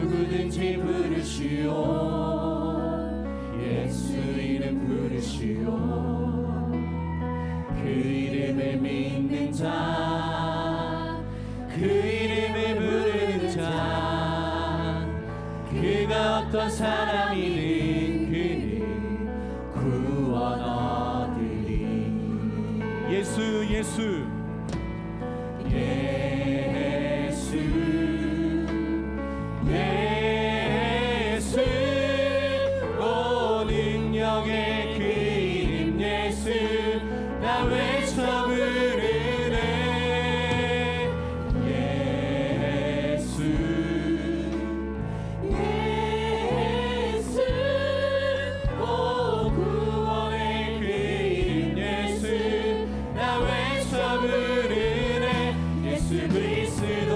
누구든지 부르시오. 예수 이름 부르시오. 그 이름을 믿는 자, 그 이름을 부르는 자, 그가 어떤 사람이든 그는 구원 얻으리. 예수 예수 예수 예수 오 능력의 그 이름 예수 나 외쳐 부르네. 예수 예수 오 구원의 그 이름 예수 나 외쳐 부르네. 예수 그리스도.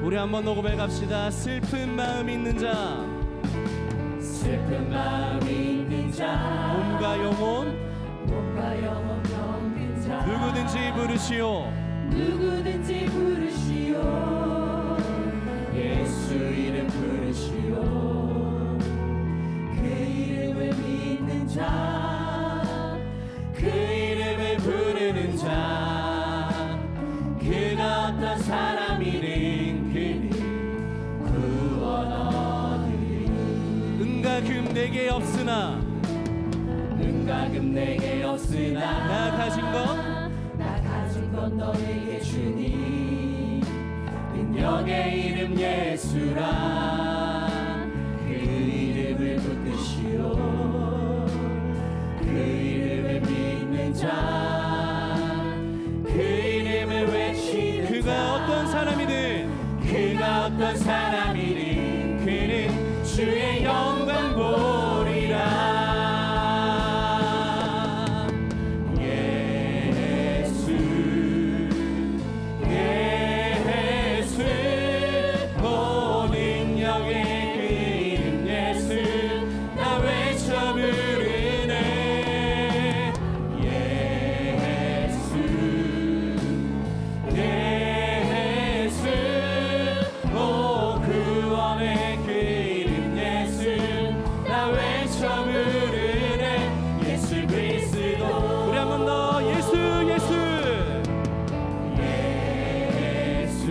우리 한번 녹음해 갑시다. 슬픈 마음 있는 자, 슬픈 마음 있는 자, 몸과 영혼 병든 자, 누구든지 부르시오. 누구든지 부르시오. 예수 이름 부르시오. 그 이름을 믿는 자, 그 이름을 부르는 자, 그가 어떤 사람이든 그는 구원 얻으리. 은과 금 내게 없으나 은과 금 내게 없으나 나 가진 것 너에게 주니. 능력의 이름 예수라. 그 이름을 붙드시오. 그 이름을 믿는 자, 그 이름을 외치는 그가 자, 어떤 사람이든 그가 어떤 사람이든 그는 주의 영광 보리라. 예수 예수 오 능력의 그 이름 예수 나 외쳐 부르네. 예수 예수 오 구원의 그 이름 예수 나 외쳐 부르네. 예수 그리스도. 우리 한 번 더 예수 예수 예수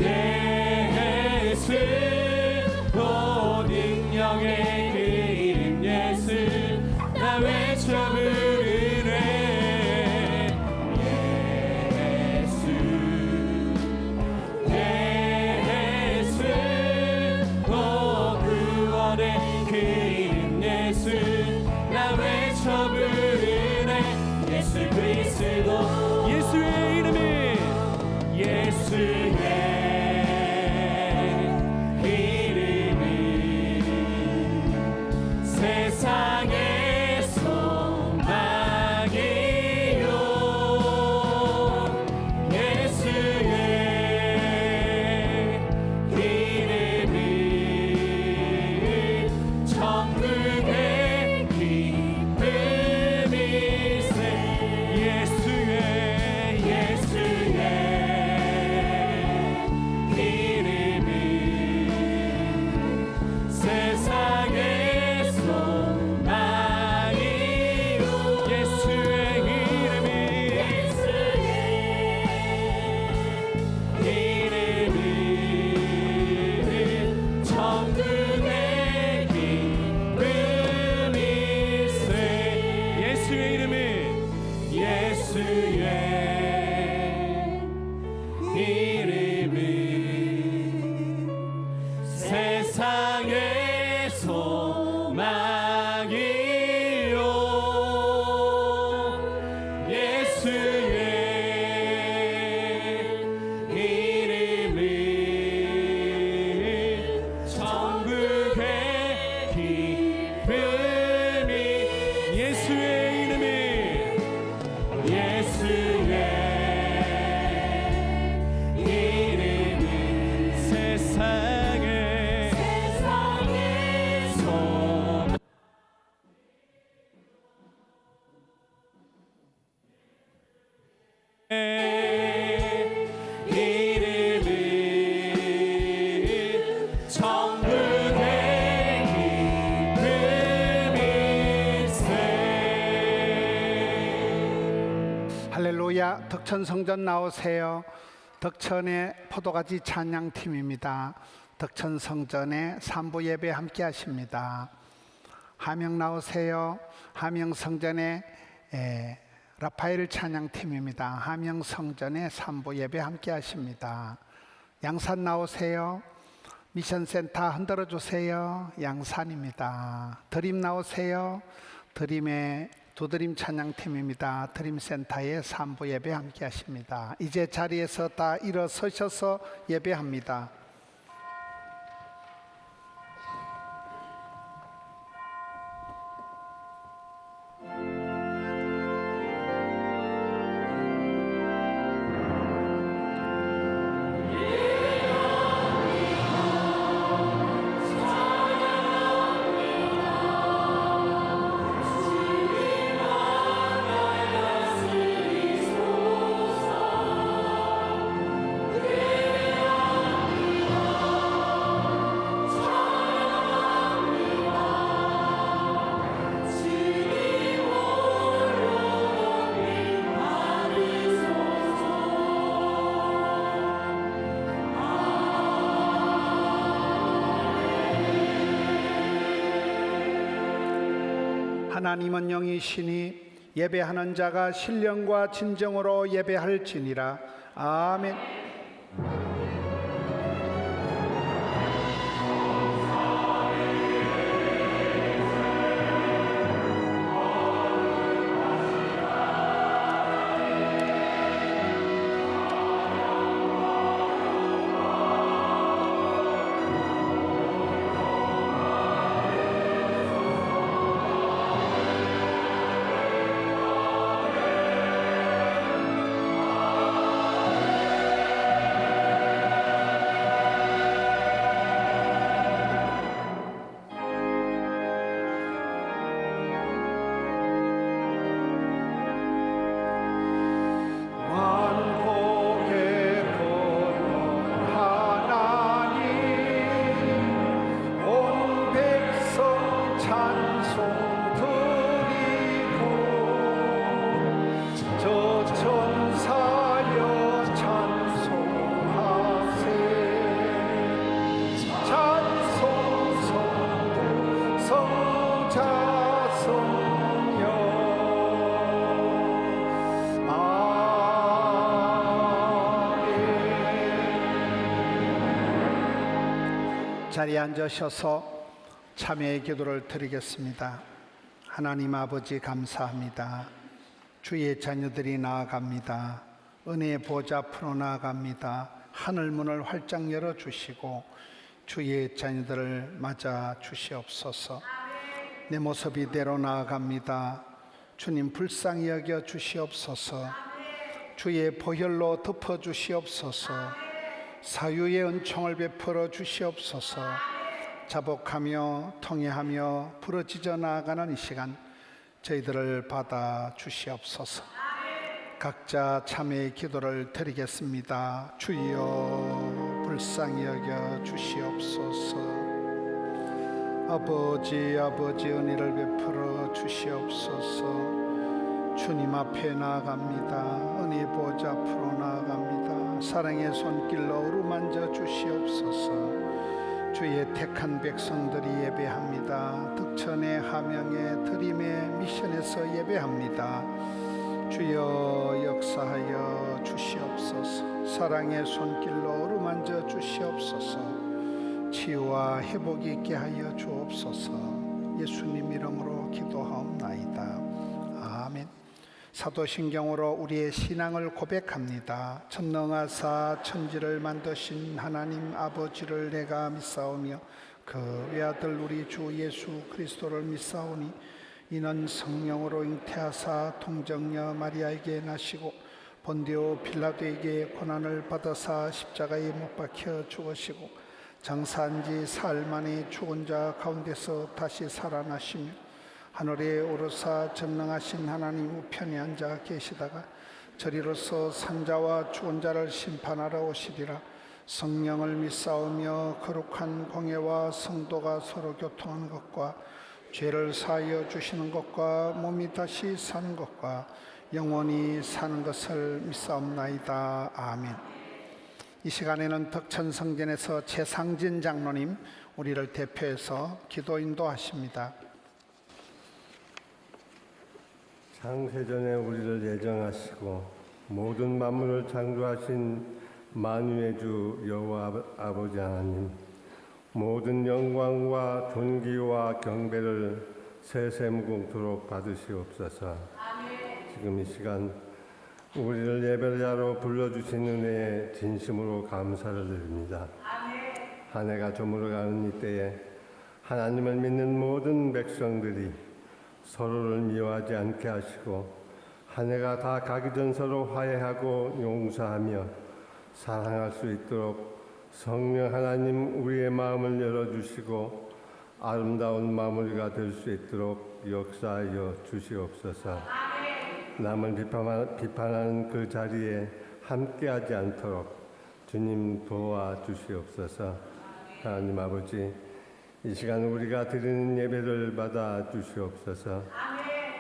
예수 오 능력의 그 이름 예수 나 외쳐 부르네. 예수 예수 오 구원의 그 이름 예수 나 외쳐 부르네. 예수 그리스도. 예수의 이름이 예수의 이름이 세상의 소망이요. 예수의 이름이 천국의 기쁨일세. 예수의 이름이 세상의 소망이요. 예수의 이름이 천국의 기쁨일세. 예수의 이름이 예수의 이름이 세상의 소망이요. 예수의 이름이 천국의 기쁨이. 예수의 이름이 예수의 할렐루야. 덕천성전 나오세요. 덕천의 포도가지 찬양팀입니다. 덕천성전의 3부 예배 함께 하십니다. 함영 나오세요. 함영성전의 라파엘 찬양팀입니다. 함영성전의 3부 예배 함께 하십니다. 양산 나오세요. 미션센터 흔들어 주세요. 양산입니다. 드림 나오세요. 드림의 두드림 찬양팀입니다. 드림센터의 3부 예배 함께 하십니다. 이제 자리에서 다 일어서셔서 예배합니다. 하나님은 영이시니 예배하는 자가 신령과 진정으로 예배할지니라. 아멘. 자리에 앉으셔서 참회의 기도를 드리겠습니다. 하나님 아버지 감사합니다. 주의 자녀들이 나아갑니다. 은혜의 보좌 앞으로 나아갑니다. 하늘문을 활짝 열어주시고 주의 자녀들을 맞아 주시옵소서. 내 모습 이대로 나아갑니다. 주님 불쌍히 여겨 주시옵소서. 주의 보혈로 덮어 주시옵소서. 사유의 은총을 베풀어 주시옵소서. 자복하며 통회하며 부러지져 나아가는 이 시간 저희들을 받아 주시옵소서. 각자 참회의 기도를 드리겠습니다. 주여 불쌍히 여겨 주시옵소서. 아버지 은혜를 베풀어 주시옵소서. 주님 앞에 나아갑니다. 은혜 보좌 앞으로 나아갑니다. 사랑의 손길로 어루만져 주시옵소서. 주의 택한 백성들이 예배합니다. 덕천의 함영의 드림의 미션에서 예배합니다. 주여 역사하여 주시옵소서. 사랑의 손길로 어루만져 주시옵소서. 치유와 회복이 있게 하여 주옵소서. 예수님 이름으로 기도하옵나이다. 아멘. 사도신경으로 우리의 신앙을 고백합니다. 전능하사 천지를 만드신 하나님 아버지를 내가 믿사오며 그 외아들 우리 주 예수 그리스도를 믿사오니 이는 성령으로 잉태하사 동정녀 마리아에게 나시고 본디오 빌라도에게 고난을 받아사 십자가에 못 박혀 죽으시고 장사한 지 사흘 만에 죽은 자 가운데서 다시 살아나시며 하늘에 오르사 전능하신 하나님 우편에 앉아 계시다가 저리로서 산자와 죽은 자를 심판하러 오시리라. 성령을 믿사오며 거룩한 공예와 성도가 서로 교통하는 것과 죄를 사하여 주시는 것과 몸이 다시 사는 것과 영원히 사는 것을 믿사옵나이다. 아멘. 이 시간에는 덕천성전에서 최상진 장로님 우리를 대표해서 기도 인도하십니다. 창세전에 우리를 예정하시고 모든 만물을 창조하신 만유의 주 여호와 아버지 하나님, 모든 영광과 존귀와 경배를 세세무궁토록 받으시옵소서. 지금 이 시간 우리를 예배자로 불러주신 은혜에 진심으로 감사를 드립니다. 한 해가 저물어가는 이때에 하나님을 믿는 모든 백성들이 서로를 미워하지 않게 하시고 한 해가 다 가기 전 서로 화해하고 용서하며 사랑할 수 있도록 성령 하나님 우리의 마음을 열어주시고 아름다운 마무리가 될 수 있도록 역사하여 주시옵소서. 남을 비판하는 그 자리에 함께하지 않도록 주님 도와주시옵소서. 하나님 아버지, 이 시간 우리가 드리는 예배를 받아 주시옵소서.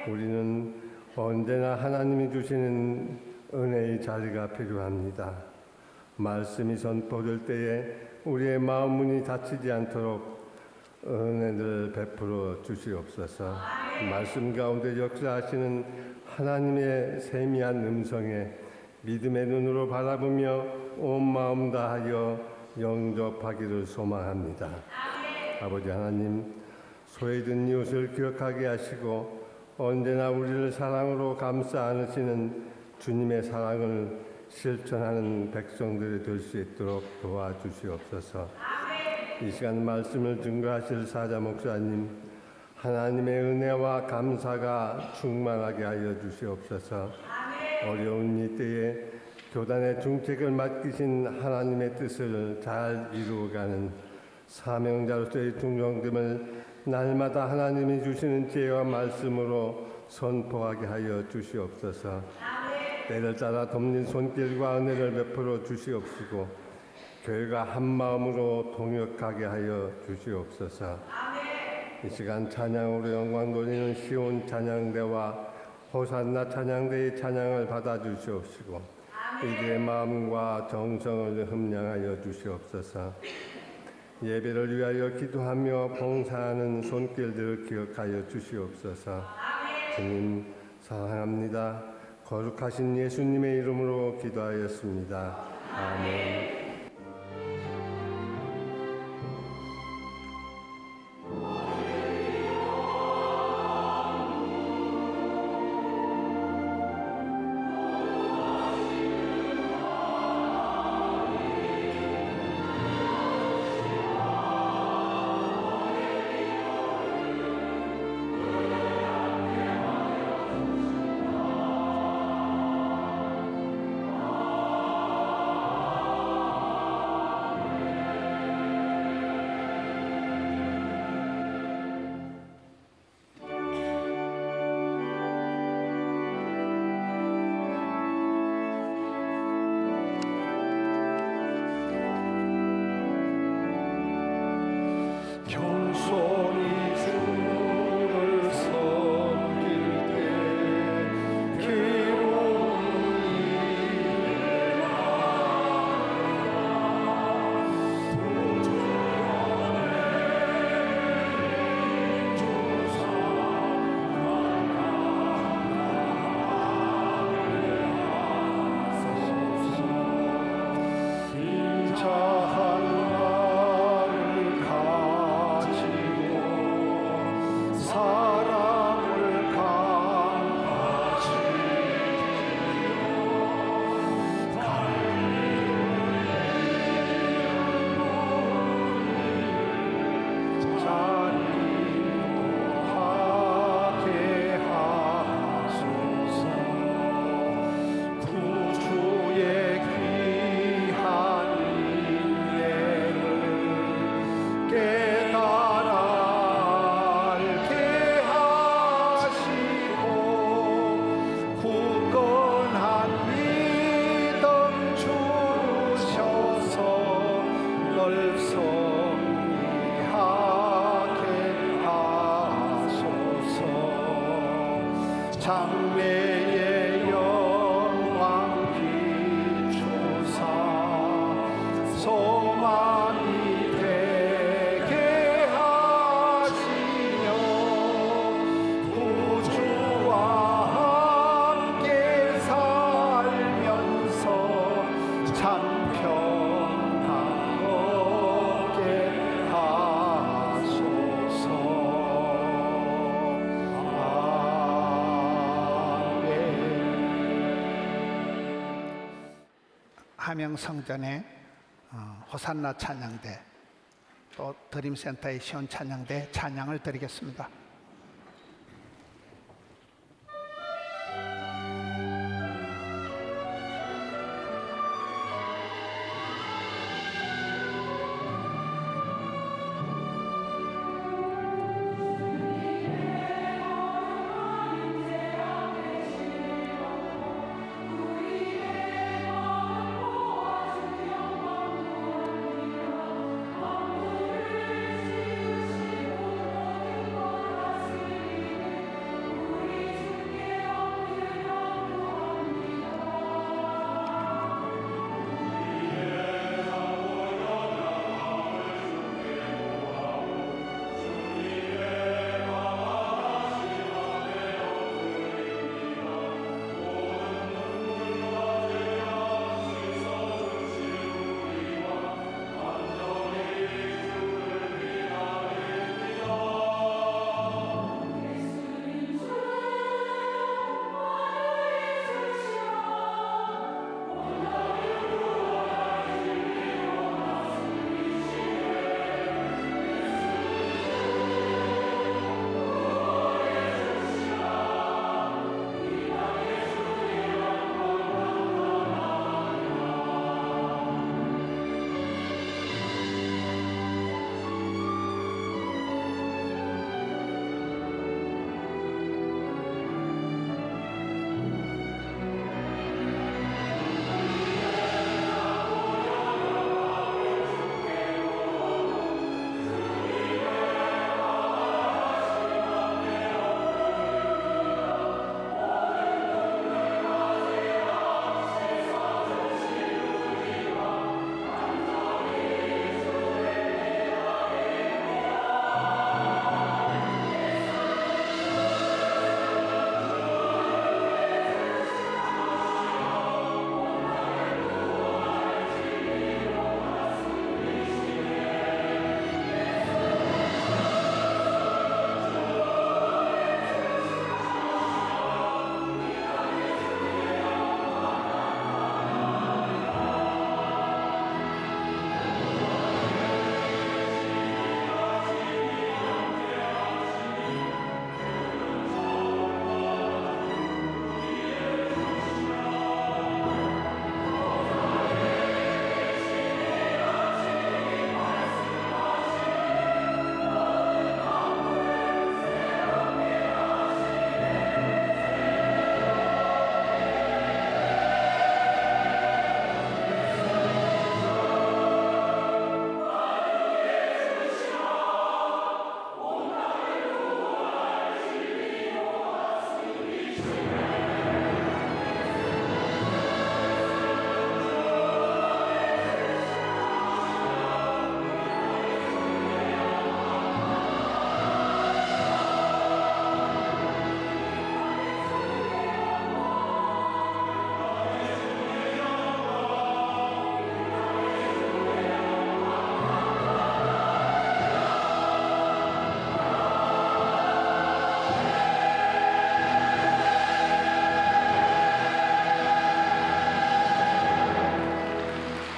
우리는 언제나 하나님이 주시는 은혜의 자리가 필요합니다. 말씀이 선포될 때에 우리의 마음 문이 닫히지 않도록 은혜를 베풀어 주시옵소서. 말씀 가운데 역사하시는 하나님의 세미한 음성에 믿음의 눈으로 바라보며 온 마음 다하여 영접하기를 소망합니다. 아버지 하나님, 소외된 이웃을 기억하게 하시고 언제나 우리를 사랑으로 감싸 안으시는 주님의 사랑을 실천하는 백성들이 될 수 있도록 도와주시옵소서. 이 시간 말씀을 증거하실 사자 목사님, 하나님의 은혜와 감사가 충만하게 하여 주시옵소서. 어려운 이때에 교단의 중책을 맡기신 하나님의 뜻을 잘 이루어가는 사명자로서의 충성됨을 날마다 하나님이 주시는 지혜와 말씀으로 선포하게 하여 주시옵소서. 때를 따라 돕는 손길과 은혜를 베풀어 주시옵시고 교회가 한 마음으로 동역하게 하여 주시옵소서. 이 시간 찬양으로 영광 돌리는 시온 찬양대와 호산나 찬양대의 찬양을 받아 주시옵시고 이들의 마음과 정성을 흠량하여 주시옵소서. 예배를 위하여 기도하며 봉사하는 손길들을 기억하여 주시옵소서. 주님 사랑합니다. 거룩하신 예수님의 이름으로 기도하였습니다. 아멘. 나만이 되게 하시며 구주와 함께 살면서 참 평안 얻게 하소서. 함영성전의 호산나 찬양대, 또 드림센터의 시온 찬양대 찬양을 드리겠습니다.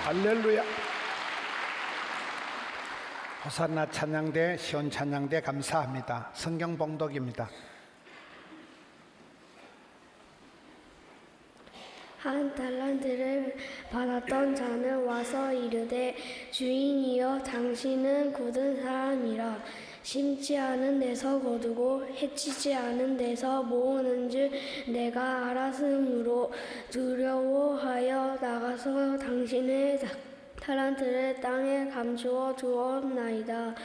할렐루야. 호산나 찬양대, 시온 찬양대 감사합니다. 성경 봉독입니다. 한 달란트를 받았던 자는 와서 이르되 주인이여 당신은 굳은 사람이라 심지 않은 데서 거두고 해치지 않은 데서 모으는 줄 내가 알았으므로 두려워하여 나가서 당신의 달란트를 땅에 감추어 두었나이다.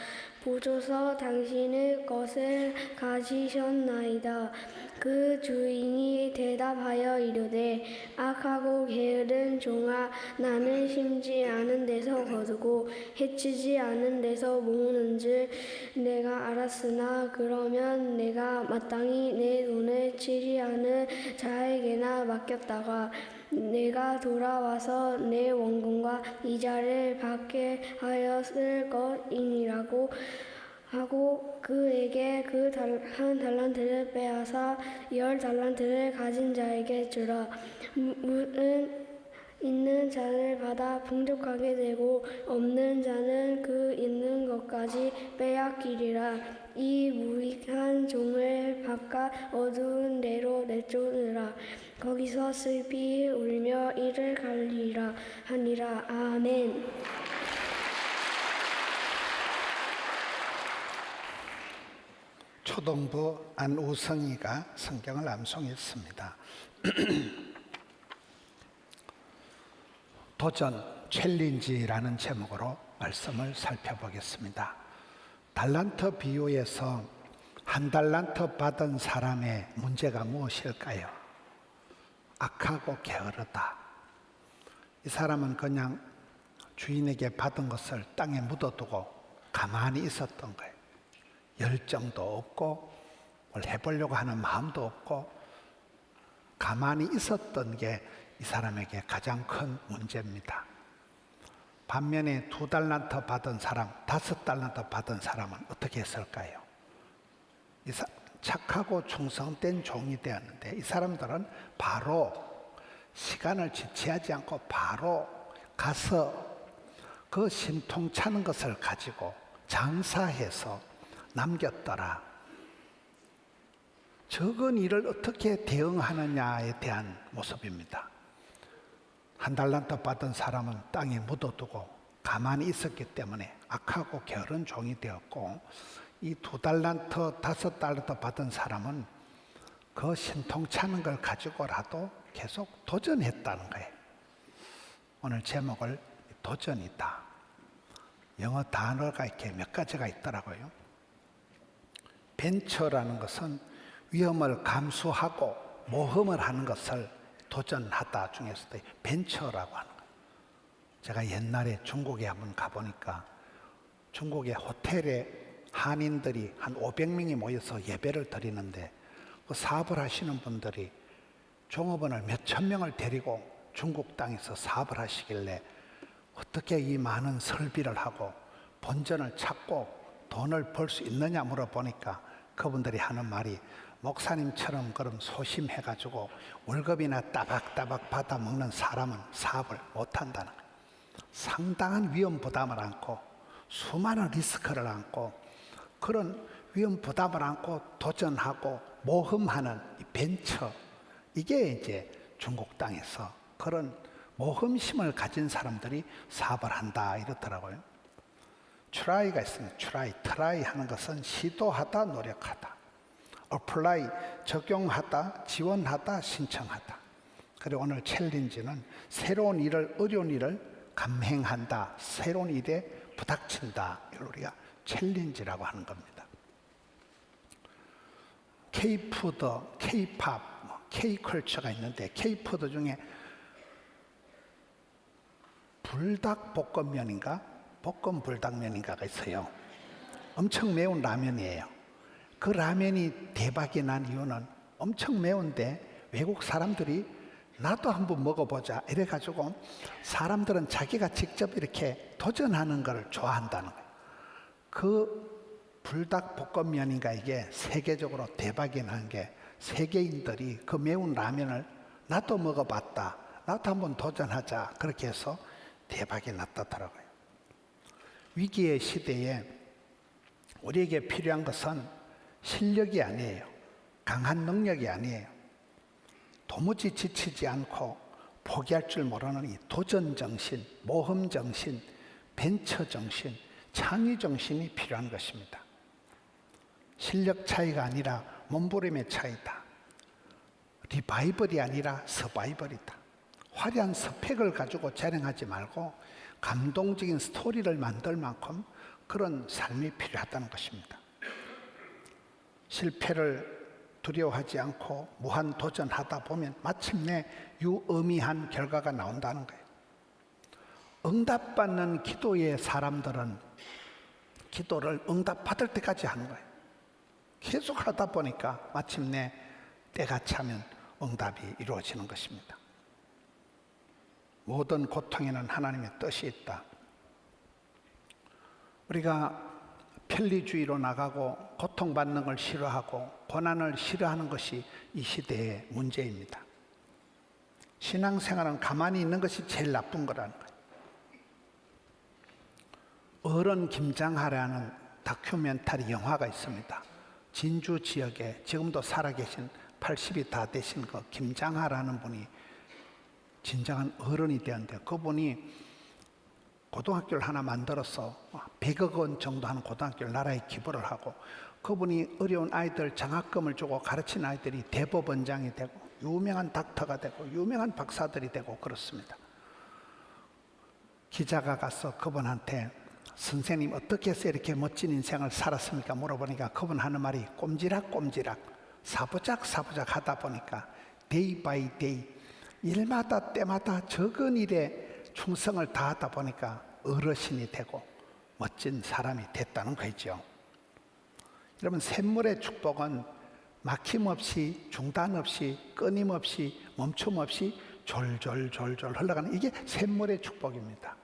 보소서 당신의 것을 가지셨나이다. 그 주인이 대답하여 이르되 악하고 게으른 종아 나는 심지 않은 데서 데서 거두고 해치지 않은 데서 모으는 줄 내가 알았으나 그러면 내가 마땅히 내 돈을 치지 않은 자에게나 맡겼다가 내가 돌아와서 내 원금과 이자를 받게 하였을 것이니라고 하고 그에게 한 달란트를 빼앗아 10달란트를 가진 자에게 주라. 있는 자를 받아 풍족하게 되고 없는 자는 그 있는 것까지 빼앗기리라. 이 무익한 종을 바깥 어두운 데로 내쫓으라. 거기서 슬피 울며 이를 갈리라 하니라. 아멘. 초등부 안우성이가 성경을 암송했습니다. 도전 챌린지라는 제목으로 말씀을 살펴보겠습니다. 달란트 비유에서 한 달란트 받은 사람의 문제가 무엇일까요? 악하고 게으르다. 이 사람은 그냥 주인에게 받은 것을 땅에 묻어두고 가만히 있었던 거예요. 열정도 없고 뭘 해보려고 하는 마음도 없고 가만히 있었던 게 이 사람에게 가장 큰 문제입니다. 반면에 2달란트 받은 사람, 5달란트 받은 사람은 어떻게 했을까요? 착하고 충성된 종이 되었는데 이 사람들은 바로 시간을 지체하지 않고 바로 가서 그 신통찮은 것을 가지고 장사해서 남겼더라. 적은 일을 어떻게 대응하느냐에 대한 모습입니다. 1달란트 받은 사람은 땅에 묻어두고 가만히 있었기 때문에 악하고 게으른 종이 되었고, 이 2달란트, 5달란트 받은 사람은 그 신통찮은 걸 가지고라도 계속 도전했다는 거예요. 오늘 제목을 도전이다. 영어 단어가 이렇게 몇 가지가 있더라고요. 벤처라는 것은 위험을 감수하고 모험을 하는 것을 도전하다 중에서도 벤처라고 하는 거예요. 제가 옛날에 중국에 한번 가보니까 중국의 호텔에 한인들이 한 500명이 모여서 예배를 드리는데 그 사업을 하시는 분들이 종업원을 몇천 명을 데리고 중국 땅에서 사업을 하시길래 어떻게 이 많은 설비를 하고 본전을 찾고 돈을 벌 수 있느냐 물어보니까 그분들이 하는 말이 목사님처럼 그럼 소심해가지고 월급이나 따박따박 받아 먹는 사람은 사업을 못한다는 거예요. 상당한 위험 부담을 안고 수많은 리스크를 안고 그런 위험 부담을 안고 도전하고 모험하는 이 벤처, 이게 이제 중국 땅에서 그런 모험심을 가진 사람들이 사업을 한다 이렇더라고요. try가 있습니다. try 하는 것은 시도하다, 노력하다. apply, 적용하다, 지원하다, 신청하다. 그리고 오늘 챌린지는 새로운 일을, 어려운 일을 감행한다, 새로운 일에 부닥친다. 이걸 우리가 챌린지라고 하는 겁니다. K-푸드, K-팝, K-컬처가 있는데 K-푸드 중에 불닭볶음면인가 볶음 불닭면인가가 있어요. 엄청 매운 라면이에요. 그 라면이 대박이 난 이유는 엄청 매운데 외국 사람들이 나도 한번 먹어보자 이래가지고 사람들은 자기가 직접 이렇게 도전하는 걸 좋아한다는 거예요. 그 불닭볶음면인가 이게 세계적으로 대박이 난 게 세계인들이 그 매운 라면을 나도 먹어봤다, 나도 한번 도전하자 그렇게 해서 대박이 났다더라고요. 위기의 시대에 우리에게 필요한 것은 실력이 아니에요. 강한 능력이 아니에요. 도무지 지치지 않고 포기할 줄 모르는 이 도전 정신, 모험 정신, 벤처 정신, 창의 정신이 필요한 것입니다. 실력 차이가 아니라 몸부림의 차이다. 리바이벌이 아니라 서바이벌이다. 화려한 스펙을 가지고 자랑하지 말고 감동적인 스토리를 만들 만큼 그런 삶이 필요하다는 것입니다. 실패를 두려워하지 않고 무한 도전하다 보면 마침내 유의미한 결과가 나온다는 거예요. 응답받는 기도의 사람들은 기도를 응답받을 때까지 하는 거예요. 계속 하다 보니까 마침내 때가 차면 응답이 이루어지는 것입니다. 모든 고통에는 하나님의 뜻이 있다. 우리가 편리주의로 나가고 고통받는 걸 싫어하고 고난을 싫어하는 것이 이 시대의 문제입니다. 신앙생활은 가만히 있는 것이 제일 나쁜 거라는 거예요. 어른 김장하라는 다큐멘터리 영화가 있습니다. 진주 지역에 지금도 살아계신 80이 다 되신 그 김장하라는 분이 진정한 어른이 되었는데, 그분이 고등학교를 하나 만들어서 100억 원 정도 하는 고등학교를 나라에 기부를 하고, 그분이 어려운 아이들 장학금을 주고 가르친 아이들이 대법원장이 되고 유명한 닥터가 되고 유명한 박사들이 되고 그렇습니다. 기자가 가서 그분한테 선생님 어떻게 해서 이렇게 멋진 인생을 살았습니까? 물어보니까 그분 하는 말이 꼼지락꼼지락 사부작 하다 보니까 데이 바이 데이 일마다 때마다 적은 일에 충성을 다하다 보니까 어르신이 되고 멋진 사람이 됐다는 거죠. 여러분, 샘물의 축복은 막힘없이 중단 없이 끊임없이 멈춤 없이 졸졸 흘러가는, 이게 샘물의 축복입니다.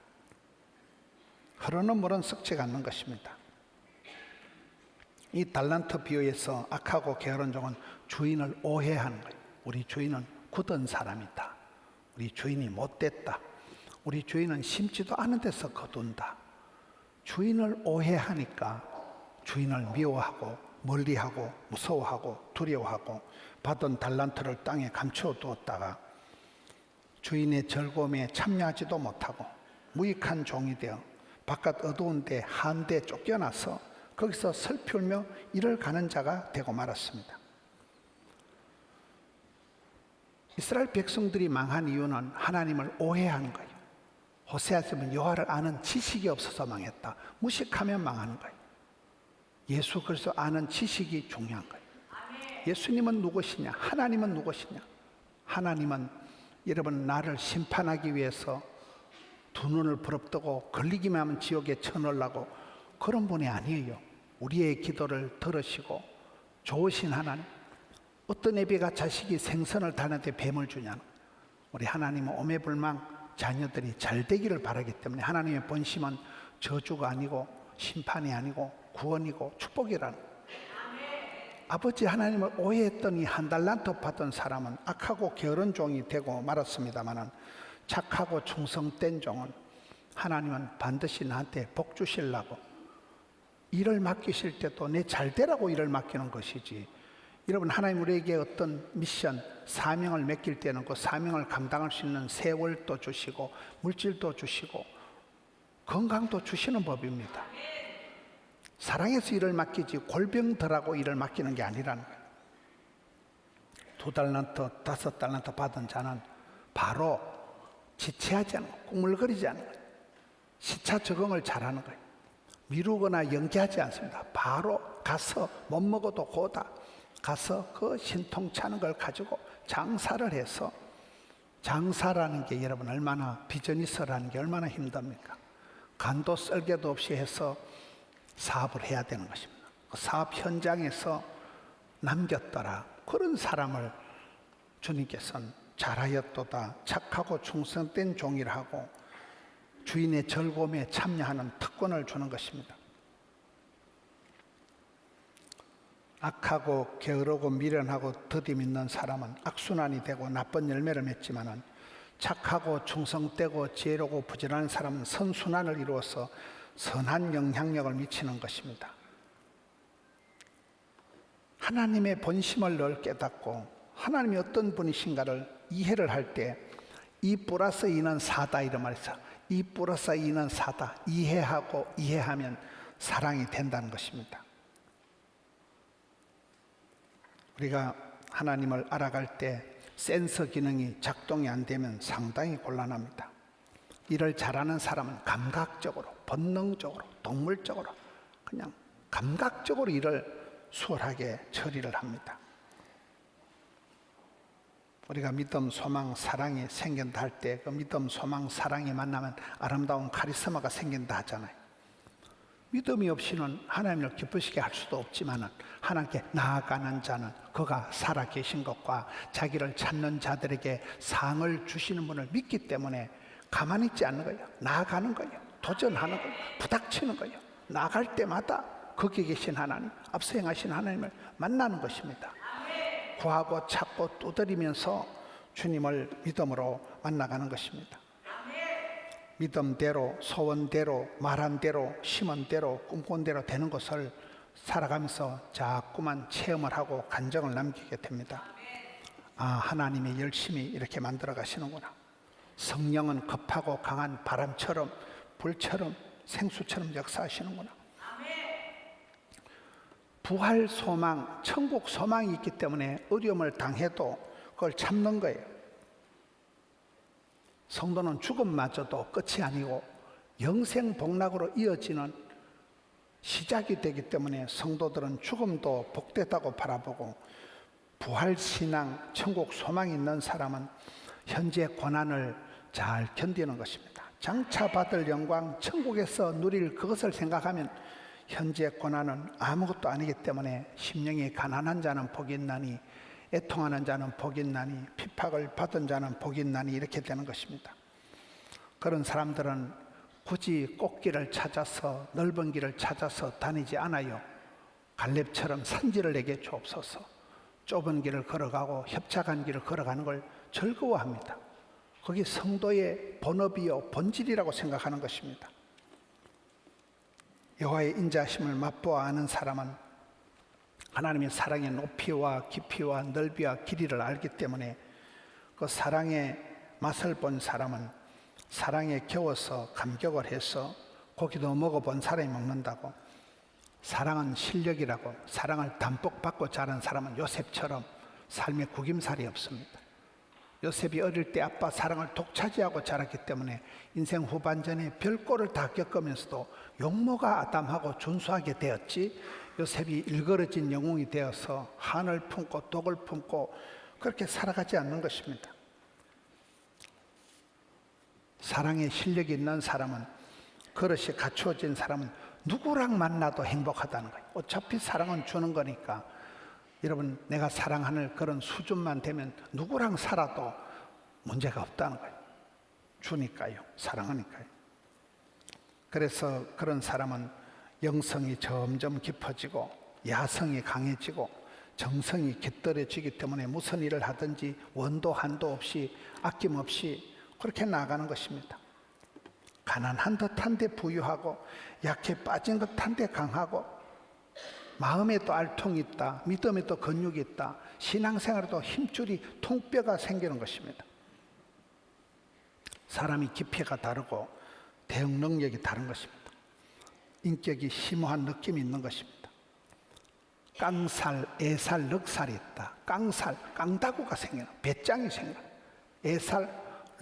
흐르는 물은 썩지 않는 것입니다. 이 달란트 비유에서 악하고 게으른 종은 주인을 오해하는 거예요. 우리 주인은 굳은 사람이다. 우리 주인이 못됐다. 우리 주인은 심지도 않은 데서 거둔다. 주인을 오해하니까 주인을 미워하고 멀리하고 무서워하고 두려워하고 받은 달란트를 땅에 감춰두었다가 주인의 즐거움에 참여하지도 못하고 무익한 종이 되어 바깥 어두운 데 한데 쫓겨나서 거기서 슬피울며 일을 가는 자가 되고 말았습니다. 이스라엘 백성들이 망한 이유는 하나님을 오해하는 거예요. 호세아서 보면 여호와를 아는 지식이 없어서 망했다. 무식하면 망하는 거예요. 예수 그리스도 아는 지식이 중요한 거예요. 예수님은 누구시냐? 하나님은 누구시냐? 하나님은 여러분 나를 심판하기 위해서 두 눈을 부릅뜨고 걸리기만 하면 지옥에 쳐넣으려고 그런 분이 아니에요. 우리의 기도를 들으시고 좋으신 하나님. 어떤 애비가 자식이 생선을 다는데 뱀을 주냐는, 우리 하나님은 오매불망 자녀들이 잘 되기를 바라기 때문에 하나님의 본심은 저주가 아니고 심판이 아니고 구원이고 축복이라는 거예요. 아버지 하나님을 오해했던 이 한 달란트 받은 사람은 악하고 게으른 종이 되고 말았습니다마는 착하고 충성된 종은 하나님은 반드시 나한테 복 주시려고 일을 맡기실 때도 내 잘되라고 일을 맡기는 것이지, 여러분 하나님 우리에게 어떤 미션, 사명을 맡길 때는 그 사명을 감당할 수 있는 세월도 주시고 물질도 주시고 건강도 주시는 법입니다. 사랑해서 일을 맡기지 골병들하고 일을 맡기는 게 아니라는 거예요. 2달란트, 5달란트 받은 자는 바로 지체하지 않고 꾸물거리지 않는 거예요. 시차 적응을 잘하는 거예요. 미루거나 연기하지 않습니다. 바로 가서 못 먹어도 고다 가서 그 신통찮은 걸 가지고 장사를 해서, 장사라는 게 여러분 얼마나 비즈니스라는 게 얼마나 힘듭니까? 간도 썰개도 없이 해서 사업을 해야 되는 것입니다. 그 사업 현장에서 남겼더라. 그런 사람을 주님께서는 잘하였도다 착하고 충성된 종이라 하고 주인의 즐거움에 참여하는 특권을 주는 것입니다. 악하고 게으르고 미련하고 더딤 있는 사람은 악순환이 되고 나쁜 열매를 맺지만은 착하고 충성되고 지혜롭고 부지런한 사람은 선순환을 이루어서 선한 영향력을 미치는 것입니다. 하나님의 본심을 늘 깨닫고 하나님이 어떤 분이신가를 이해를 할 때 이 플러스 이는 사다 이런 말이 있어요. 이 플러스 이는 사다. 이해하고 이해하면 사랑이 된다는 것입니다. 우리가 하나님을 알아갈 때 센서 기능이 작동이 안 되면 상당히 곤란합니다. 일을 잘하는 사람은 감각적으로, 본능적으로, 동물적으로 그냥 감각적으로 일을 수월하게 처리를 합니다. 우리가 믿음, 소망, 사랑이 생긴다 할 때 그 믿음, 소망, 사랑이 만나면 아름다운 카리스마가 생긴다 하잖아요. 믿음이 없이는 하나님을 기쁘시게 할 수도 없지만 하나님께 나아가는 자는 그가 살아계신 것과 자기를 찾는 자들에게 상을 주시는 분을 믿기 때문에 가만히 있지 않는 거예요. 나아가는 거예요. 도전하는 거예요. 부닥치는 거예요. 나아갈 때마다 거기 계신 하나님, 앞서 행하신 하나님을 만나는 것입니다. 구하고 찾고 두드리면서 주님을 믿음으로 만나가는 것입니다. 믿음대로, 소원대로, 말한 대로, 심은 대로, 꿈꾼 대로 되는 것을 살아가면서 자꾸만 체험을 하고 간증을 남기게 됩니다. 아, 하나님이 열심히 이렇게 만들어 가시는구나. 성령은 급하고 강한 바람처럼, 불처럼, 생수처럼 역사하시는구나. 부활 소망, 천국 소망이 있기 때문에 어려움을 당해도 그걸 참는 거예요. 성도는 죽음마저도 끝이 아니고 영생 복락으로 이어지는 시작이 되기 때문에 성도들은 죽음도 복되다고 바라보고, 부활신앙, 천국 소망이 있는 사람은 현재 고난을 잘 견디는 것입니다. 장차 받을 영광, 천국에서 누릴 그것을 생각하면 현재 고난은 아무것도 아니기 때문에 심령이 가난한 자는 복이 있나니, 애통하는 자는 복이 있나니, 핍박을 받은 자는 복이 있나니, 이렇게 되는 것입니다. 그런 사람들은 굳이 꽃길을 찾아서, 넓은 길을 찾아서 다니지 않아요. 갈렙처럼 산지를 내게 주옵소서. 좁은 길을 걸어가고 협착한 길을 걸어가는 걸 즐거워합니다. 그게 성도의 본업이요, 본질이라고 생각하는 것입니다. 여호와의 인자심을 맛보아 아는 사람은 하나님의 사랑의 높이와 깊이와 넓이와 길이를 알기 때문에 그 사랑의 맛을 본 사람은 사랑에 겨워서 감격을 해서 고기도 먹어본 사람이 먹는다고, 사랑은 실력이라고, 사랑을 담뿍 받고 자란 사람은 요셉처럼 삶에 구김살이 없습니다. 요셉이 어릴 때 아빠 사랑을 독차지하고 자랐기 때문에 인생 후반전에 별꼴을 다 겪으면서도 용모가 아담하고 준수하게 되었지, 요셉이 일그러진 영웅이 되어서 한을 품고 독을 품고 그렇게 살아가지 않는 것입니다. 사랑의 실력이 있는 사람은, 그릇이 갖추어진 사람은 누구랑 만나도 행복하다는 거예요. 어차피 사랑은 주는 거니까. 여러분, 내가 사랑하는 그런 수준만 되면 누구랑 살아도 문제가 없다는 거예요. 주니까요, 사랑하니까요. 그래서 그런 사람은 영성이 점점 깊어지고 야성이 강해지고 정성이 깃들어지기 때문에 무슨 일을 하든지 원도 한도 없이 아낌없이 그렇게 나아가는 것입니다. 가난한 듯한데 부유하고 약해 빠진 듯한데 강하고, 마음에도 알통이 있다, 믿음에도 근육이 있다, 신앙생활에도 힘줄이 통뼈가 생기는 것입니다. 사람이 깊이가 다르고 대응 능력이 다른 것입니다. 인격이 심오한 느낌이 있는 것입니다. 깡살, 애살, 넉살이 있다. 깡살, 깡다구가 생겨요. 배짱이 생겨요. 애살,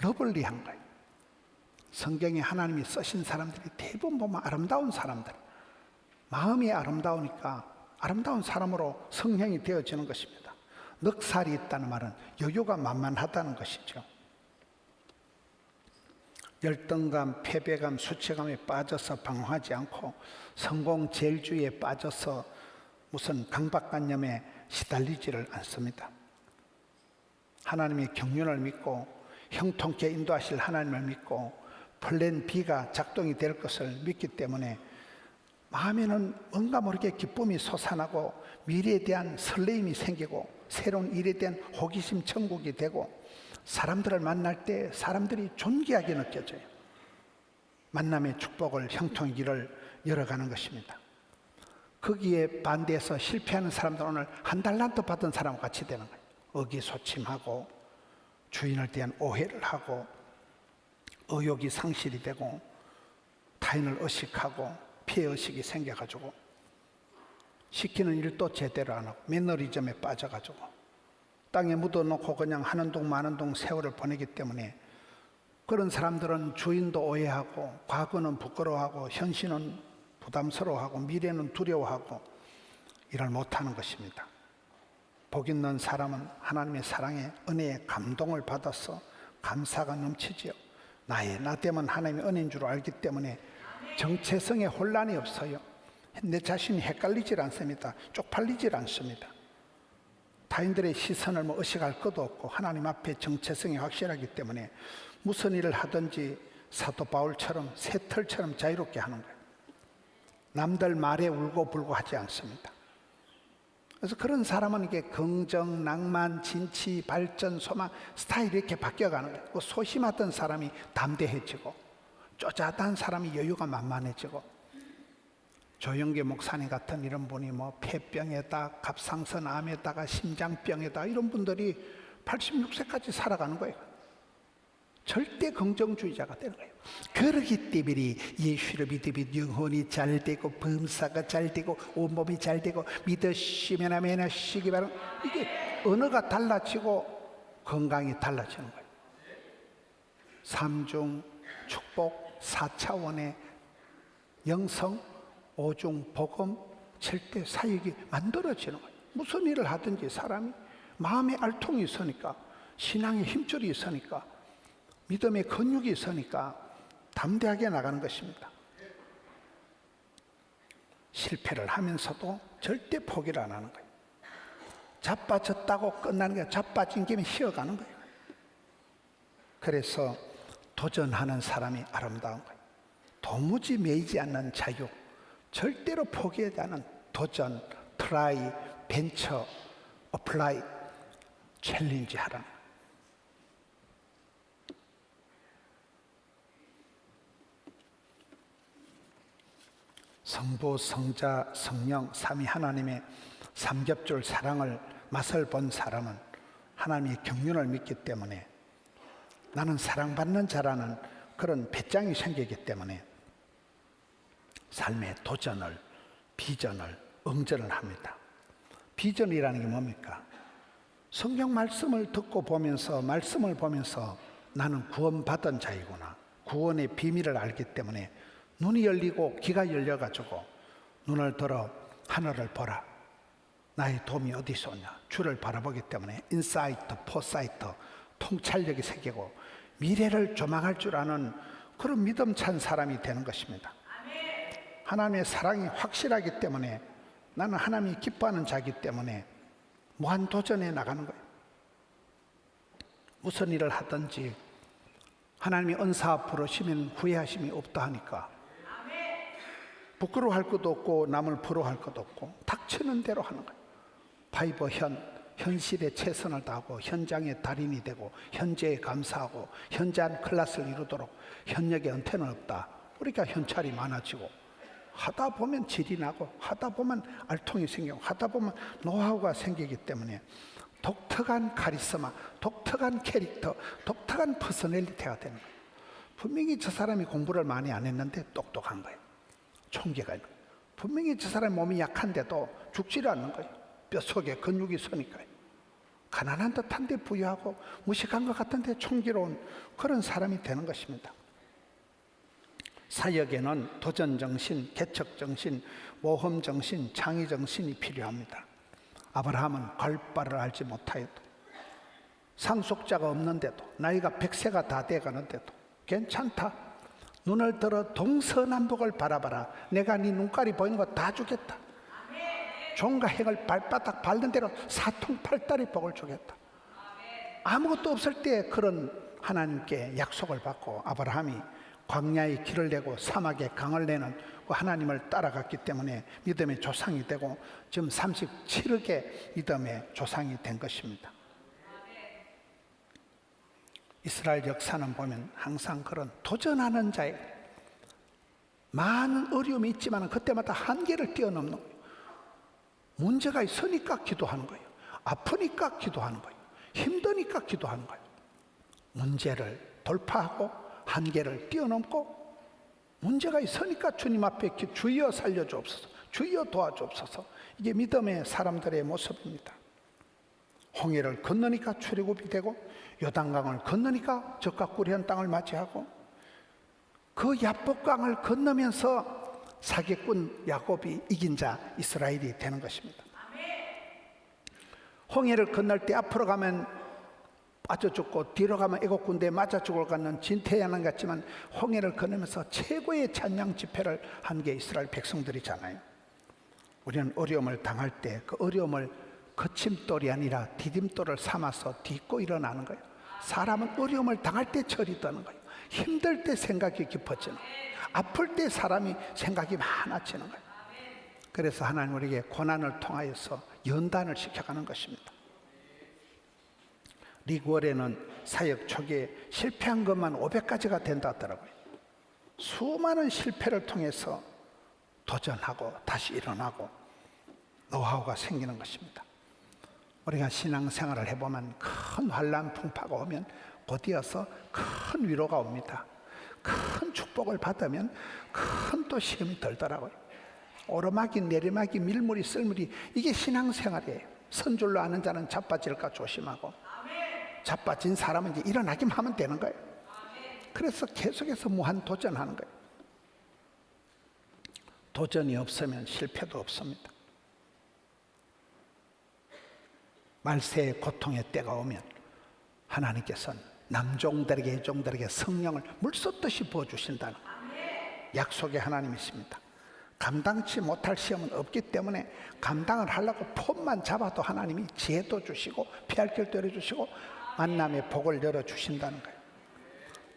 러블리한 거예요. 성경에 하나님이 쓰신 사람들이 대부분 보면 아름다운 사람들, 마음이 아름다우니까 아름다운 사람으로 성형이 되어지는 것입니다. 넉살이 있다는 말은 여유가 만만하다는 것이죠. 열등감, 패배감, 수치감에 빠져서 방황하지 않고 성공제일주의에 빠져서 무슨 강박관념에 시달리지를 않습니다. 하나님의 경륜을 믿고 형통케 인도하실 하나님을 믿고 플랜 B가 작동이 될 것을 믿기 때문에 마음에는 뭔가 모르게 기쁨이 솟아나고 미래에 대한 설레임이 생기고 새로운 일에 대한 호기심 천국이 되고, 사람들을 만날 때 사람들이 존귀하게 느껴져요. 만남의 축복을, 형통의 길을 열어가는 것입니다. 거기에 반대해서 실패하는 사람들은 오늘 한 달란트 받은 사람과 같이 되는 거예요. 의기소침하고 주인을 대한 오해를 하고 의욕이 상실이 되고 타인을 의식하고 피해의식이 생겨가지고 시키는 일도 제대로 안 하고 매너리즘에 빠져가지고 땅에 묻어놓고 그냥 하는 동 마는 동 세월을 보내기 때문에 그런 사람들은 주인도 오해하고 과거는 부끄러워하고 현실은 부담스러워하고 미래는 두려워하고 일을 못하는 것입니다. 복 있는 사람은 하나님의 사랑에 은혜에 감동을 받아서 감사가 넘치지요. 나 때문에 하나님의 은혜인 줄 알기 때문에 정체성에 혼란이 없어요. 내 자신이 헷갈리질 않습니다. 쪽팔리질 않습니다. 타인들의 시선을 의식할 것도 없고 하나님 앞에 정체성이 확실하기 때문에 무슨 일을 하든지 사도 바울처럼 새털처럼 자유롭게 하는 거예요. 남들 말에 울고불고 하지 않습니다. 그래서 그런 사람은 이게 긍정, 낭만, 진취, 발전, 소망 스타일이 이렇게 바뀌어가는 거예요. 그 소심하던 사람이 담대해지고 쪼잔한 사람이 여유가 만만해지고 조영계 목사님 같은 이런 분이 폐병에다 갑상선암에다가 심장병에다 이런 분들이 86세까지 살아가는 거예요. 절대 긍정주의자가 되는 거예요. 그러기 때문에 예수를 믿으면 영혼이 잘 되고 범사가 잘 되고 온몸이 잘 되고 믿으시면 아멘 하시기 바랍니다. 이게 언어가 달라지고 건강이 달라지는 거예요. 삼중 축복 4차원의 영성 5중 복음 7대 사역이 만들어지는 거예요. 무슨 일을 하든지 사람이 마음의 알통이 있으니까 신앙의 힘줄이 있으니까 믿음의 근육이 있으니까 담대하게 나가는 것입니다. 실패를 하면서도 절대 포기를 안 하는 거예요. 자빠졌다고 끝나는 게 자빠진 김에 쉬어가는 거예요. 그래서 도전하는 사람이 아름다운 거예요. 도무지 매이지 않는 자유, 절대로 포기하지 않은 도전, 트라이, 벤처, 어플라이, 챌린지 하라는 거예요. 성부, 성자, 성령, 삼위 하나님의 삼겹줄 사랑을 맛을 본 사람은 하나님의 경륜을 믿기 때문에 나는 사랑받는 자라는 그런 배짱이 생기기 때문에 삶의 도전을, 비전을, 응전을 합니다. 비전이라는 게 뭡니까? 성경 말씀을 듣고 보면서 말씀을 보면서 나는 구원받은 자이구나. 구원의 비밀을 알기 때문에 눈이 열리고 귀가 열려가지고 눈을 들어 하늘을 보라. 나의 도움이 어디서 오냐. 주를 바라보기 때문에 인사이트, 포사이트, 통찰력이 생기고 미래를 조망할 줄 아는 그런 믿음 찬 사람이 되는 것입니다. 하나님의 사랑이 확실하기 때문에 나는 하나님이 기뻐하는 자이기 때문에 무한도전에 나가는 거예요. 무슨 일을 하든지 하나님이 은사 부르시면 후회하심이 없다 하니까 부끄러워할 것도 없고 남을 부러워할 것도 없고 닥치는 대로 하는 거예요. 파이버 현실에 최선을 다하고 현장의 달인이 되고 현재에 감사하고 현재한 클래스를 이루도록 현역에 은퇴는 없다. 우리가 현찰이 많아지고 하다 보면 질이 나고 하다 보면 알통이 생기고 하다 보면 노하우가 생기기 때문에 독특한 카리스마, 독특한 캐릭터, 독특한 퍼스널리티가 되는 거예요. 분명히 저 사람이 공부를 많이 안 했는데 똑똑한 거예요. 총기가 있는 거예요. 분명히 저 사람의 몸이 약한데도 죽지를 않는 거예요. 뼛속에 근육이 있으니까요. 가난한 듯한데 부유하고 무식한 것 같은데 총기로운 그런 사람이 되는 것입니다. 사역에는 도전정신, 개척정신, 모험정신, 창의정신이 필요합니다. 아브라함은 갈 바를 알지 못하여도 상속자가 없는데도 나이가 100세가 다 돼가는데도 괜찮다. 눈을 들어 동서남북을 바라봐라. 내가 네 눈깔이 보이는 거 다 주겠다. 종과 행을 발바닥 밟는 대로 사통팔달의 복을 주겠다. 아무것도 없을 때 그런 하나님께 약속을 받고 아브라함이 광야의 길을 내고 사막에 강을 내는 그 하나님을 따라갔기 때문에 믿음의 조상이 되고 지금 37억의 믿음의 조상이 된 것입니다. 이스라엘 역사는 보면 항상 그런 도전하는 자의 많은 어려움이 있지만 그때마다 한계를 뛰어넘는 거예요. 문제가 있으니까 기도하는 거예요. 아프니까 기도하는 거예요. 힘드니까 기도하는 거예요. 문제를 돌파하고 한계를 뛰어넘고 문제가 있으니까 주님 앞에 주여 살려주옵소서, 주여 도와주옵소서. 이게 믿음의 사람들의 모습입니다. 홍해를 건너니까 출애굽이 되고 요단강을 건너니까 적과 꿀현 땅을 맞이하고 그 야복강을 건너면서 사기꾼 야곱이 이긴 자 이스라엘이 되는 것입니다. 홍해를 건널 때 앞으로 가면 빠져 죽고 뒤로 가면 애국 군대에 맞아 죽을 가는 진퇴양난 같지만 홍해를 건너면서 최고의 찬양 집회를 한 게 이스라엘 백성들이잖아요. 우리는 어려움을 당할 때 그 어려움을 거침돌이 아니라 디딤돌을 삼아서 딛고 일어나는 거예요. 사람은 어려움을 당할 때 철이 드는 거예요. 힘들 때 생각이 깊어지는 거예요. 아플 때 사람이 생각이 많아지는 거예요. 그래서 하나님 우리에게 고난을 통하여서 연단을 시켜가는 것입니다. 리그월에는 사역 초기에 실패한 것만 500가지가 된다 하더라고요. 수많은 실패를 통해서 도전하고 다시 일어나고 노하우가 생기는 것입니다. 우리가 신앙생활을 해보면 큰 환난 풍파가 오면 곧이어서 큰 위로가 옵니다. 큰 축복을 받으면 큰 또 시험이 들더라고요. 오르막이 내리막이 밀물이 썰물이 이게 신앙생활이에요. 선줄로 아는 자는 자빠질까 조심하고 자빠진 사람은 이제 일어나기만 하면 되는 거예요. 그래서 계속해서 무한 도전하는 거예요. 도전이 없으면 실패도 없습니다. 말세의 고통의 때가 오면 하나님께서는 남종들에게 여종들에게 성령을 물쏟듯이 부어주신다는 약속의 하나님이십니다. 감당치 못할 시험은 없기 때문에 감당을 하려고 폼만 잡아도 하나님이 지혜도 주시고 피할 길도 열어주시고 만남의 복을 열어주신다는 거예요.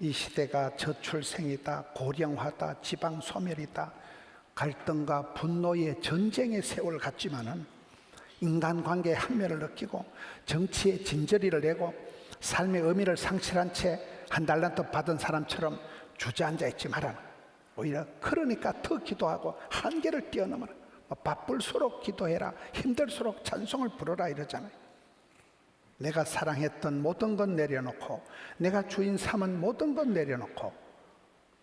이 시대가 저출생이다, 고령화다, 지방소멸이다, 갈등과 분노의 전쟁의 세월 같지만은 인간관계의 한멸을 느끼고 정치의 진저리를 내고 삶의 의미를 상실한 채 한 달란트 받은 사람처럼 주저앉아 있지 말아라. 오히려 그러니까 더 기도하고 한계를 뛰어넘어라. 바쁠수록 기도해라. 힘들수록 찬송을 부르라 이러잖아요. 내가 사랑했던 모든 것 내려놓고 내가 주인 삼은 모든 것 내려놓고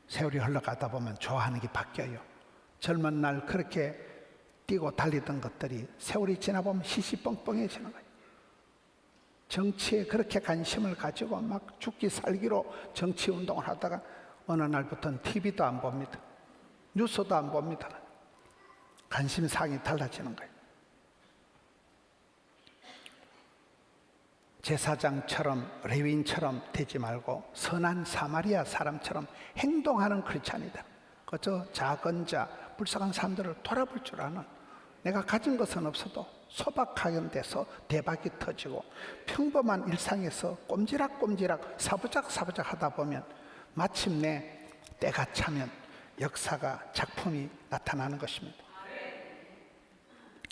세월이 흘러가다 보면 좋아하는 게 바뀌어요. 젊은 날 그렇게 뛰고 달리던 것들이 세월이 지나보면 시시뻥뻥해지는 거예요. 정치에 그렇게 관심을 가지고 막 죽기 살기로 정치 운동을 하다가 어느 날부터는 TV도 안 봅니다. 뉴스도 안 봅니다. 관심사항이 달라지는 거예요. 제사장처럼 레위인처럼 되지 말고 선한 사마리아 사람처럼 행동하는 크리스찬이다. 그저 작은 자, 불쌍한 사람들을 돌아볼 줄 아는, 내가 가진 것은 없어도 소박하게 돼서 대박이 터지고 평범한 일상에서 꼼지락꼼지락 사부작 하다 보면 마침내 때가 차면 역사가 작품이 나타나는 것입니다.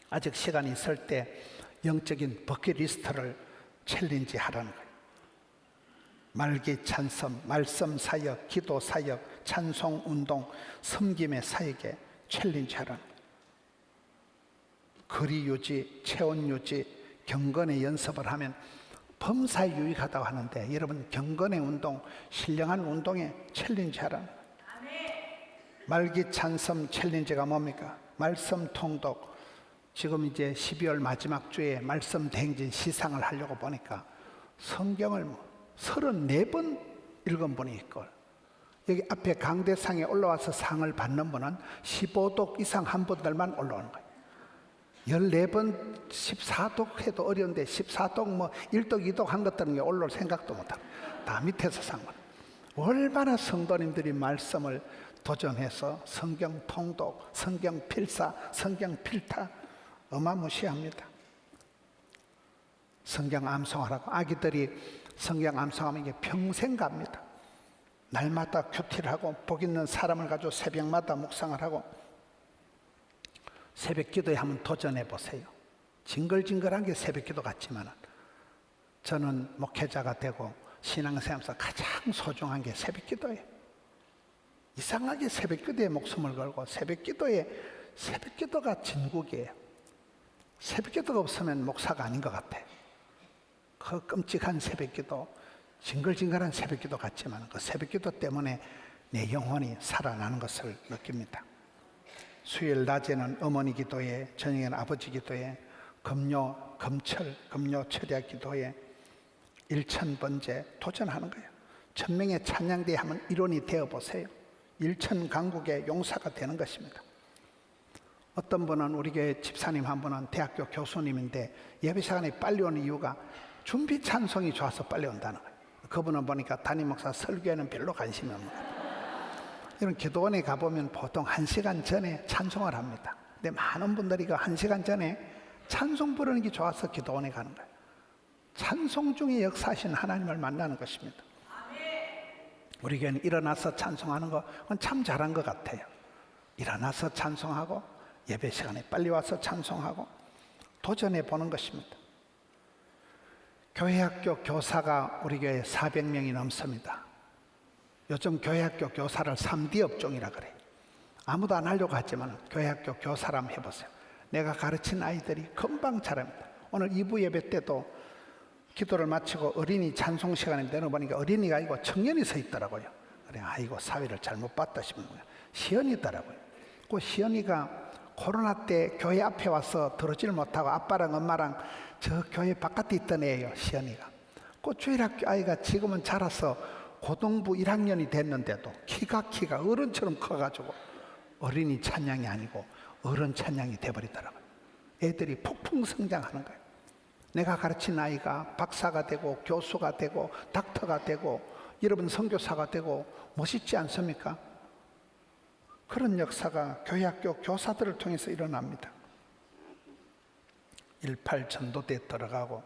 아직 시간이 있을 때 영적인 버킷리스트를 챌린지 하라는 거예요. 말기 찬성, 말씀 사역, 기도 사역, 찬송 운동, 섬김의 사역에 챌린지 하라는 거예요. 거리 유지, 체온 유지, 경건의 연습을 하면 범사에 유익하다고 하는데 여러분 경건의 운동, 신령한 운동에 챌린지 하라는 거예요. 말기 찬성 챌린지가 뭡니까? 말씀 통독. 지금 이제 12월 마지막 주에 말씀 대행진 시상을 하려고 보니까 성경을 34번 읽은 분이 있고 여기 앞에 강대상에 올라와서 상을 받는 분은 15독 이상 한 분들만 올라오는 거예요. 14번 14독 해도 어려운데 14독 뭐 1독 2독 한 것들은 올라올 생각도 못하고 다 밑에서 산 거예요. 얼마나 성도님들이 말씀을 도전해서 성경 통독, 성경 필사, 성경 필타 어마무시합니다. 성경 암송하라고 아기들이 성경 암송하면 이게 평생 갑니다. 날마다 큐티를 하고 복 있는 사람을 가지고 새벽마다 묵상을 하고 새벽 기도에 한번 도전해 보세요. 징글징글한 게 새벽 기도 같지만 저는 목회자가 되고 신앙생활에서 가장 소중한 게 새벽 기도예요. 이상하게 새벽 기도에 목숨을 걸고 새벽 기도가 진국이에요. 새벽 기도가 없으면 목사가 아닌 것 같아요. 그 끔찍한 새벽 기도, 징글징글한 새벽 기도 같지만 그 새벽 기도 때문에 내 영혼이 살아나는 것을 느낍니다. 수요일 낮에는 어머니 기도에, 저녁에는 아버지 기도에, 금요 철야 기도에 1000번째 도전하는 거예요. 1000명의 찬양대회 하면 일원이 되어 보세요. 1000강국의 용사가 되는 것입니다. 어떤 분은 우리 교회 집사님 한 분은 대학교 교수님인데 예배 시간에 빨리 오는 이유가 준비 찬송이 좋아서 빨리 온다는 거예요. 그분은 보니까 담임 목사 설교에는 별로 관심이 없는 거예요. 이런 기도원에 가보면 보통 1시간 전에 찬송을 합니다. 근데 많은 분들이 그 1시간 전에 찬송 부르는 게 좋아서 기도원에 가는 거예요. 찬송 중에 역사하신 하나님을 만나는 것입니다. 우리 교회는 일어나서 찬송하는 거 그건 참 잘한 것 같아요. 일어나서 찬송하고 예배 시간에 빨리 와서 찬송하고 도전해 보는 것입니다. 교회학교 교사가 우리 교회에 400명이 넘습니다. 요즘 교회학교 교사를 3D 업종이라 그래요. 아무도 안 하려고 하지만 교회학교 교사를 한번 해보세요. 내가 가르친 아이들이 금방 자랍니다. 오늘 2부 예배 때도 기도를 마치고 어린이 찬송 시간에 내려보니까 어린이가 아니고 청년이 서 있더라고요. 그래, 아이고 사회를 잘못 봤다 싶은 거예요. 시연이더라고요. 그 시연이가 코로나 때 교회 앞에 와서 들어지를 못하고 아빠랑 엄마랑 저 교회 바깥에 있던 애예요. 시연이가. 그 주일학교 아이가 지금은 자라서 고등부 1학년이 됐는데도 키가 어른처럼 커가지고 어린이 찬양이 아니고 어른 찬양이 돼버리더라고요. 애들이 폭풍 성장하는 거예요. 내가 가르친 아이가 박사가 되고 교수가 되고 닥터가 되고 여러분 선교사가 되고 멋있지 않습니까? 그런 역사가 교회학교 교사들을 통해서 일어납니다. 18 전도대 들어가고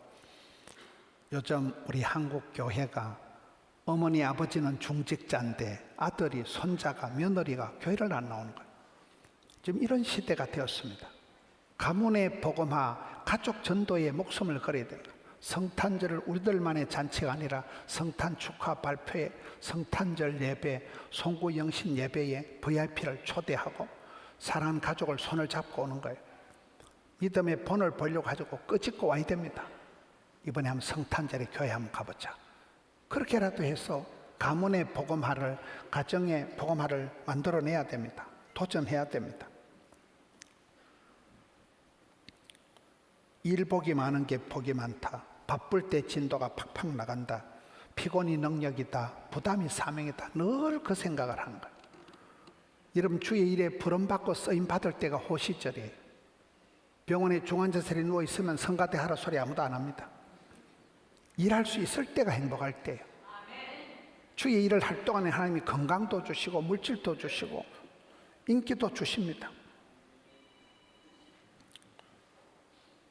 요즘 우리 한국 교회가 어머니 아버지는 중직자인데 아들이 손자가 며느리가 교회를 안 나오는 거예요. 지금 이런 시대가 되었습니다. 가문의 복음화, 가족 전도에 목숨을 걸어야 됩니다. 성탄절을 우리들만의 잔치가 아니라 성탄 축하 발표회, 성탄절 예배, 송구 영신 예배에 VIP를 초대하고 사랑하는 가족을 손을 잡고 오는 거예요. 믿음의 본을 보려고 가지고 끄집고 와야 됩니다. 이번에 한번 성탄절에 교회 한번 가보자. 그렇게라도 해서 가문의 복음화를, 가정의 복음화를 만들어내야 됩니다. 도전해야 됩니다. 일복이 많은 게 복이 많다. 바쁠 때 진도가 팍팍 나간다. 피곤이 능력이다. 부담이 사명이다. 늘 그 생각을 하는 거예요. 여러분 주의 일에 부름받고 쓰임받을 때가 호시절이에요. 병원에 중환자실에 누워있으면 성가대 하라 소리 아무도 안 합니다. 일할 수 있을 때가 행복할 때예요. 주의 일을 할 동안에 하나님이 건강도 주시고 물질도 주시고 인기도 주십니다.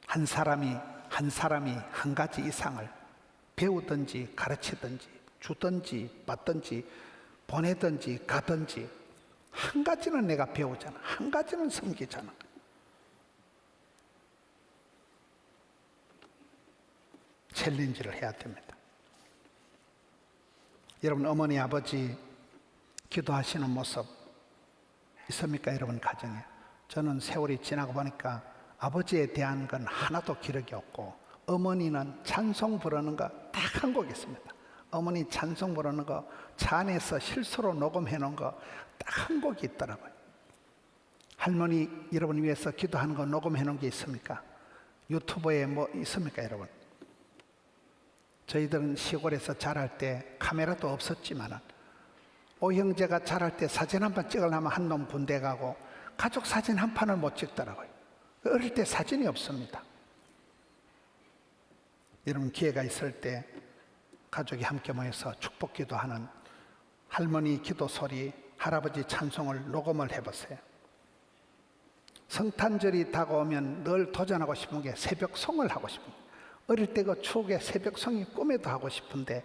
한 사람이 한 가지 이상을 배우든지 가르치든지 주든지 받든지 보내든지 가든지 한 가지는 내가 배우잖아. 한 가지는 섬기잖아. 챌린지를 해야 됩니다. 여러분 어머니 아버지 기도하시는 모습 있습니까? 여러분 가정에. 저는 세월이 지나고 보니까 아버지에 대한 건 하나도 기록이 없고 어머니는 찬송 부르는 거 딱 한 곡 있습니다. 어머니 찬송 부르는 거 차 안에서 실수로 녹음해 놓은 거 딱 한 곡이 있더라고요. 할머니 여러분 위해서 기도하는 거 녹음해 놓은 게 있습니까? 유튜브에 뭐 있습니까 여러분? 저희들은 시골에서 자랄 때 카메라도 없었지만 오형제가 자랄 때 사진 한 판 찍으려면 한 놈 군대 가고 가족 사진 한 판을 못 찍더라고요. 어릴 때 사진이 없습니다. 여러분 기회가 있을 때 가족이 함께 모여서 축복 기도하는 할머니 기도 소리, 할아버지 찬송을 녹음을 해보세요. 성탄절이 다가오면 늘 도전하고 싶은 게 새벽송을 하고 싶은 거예요. 어릴 때 그 추억의 새벽송이 꿈에도 하고 싶은데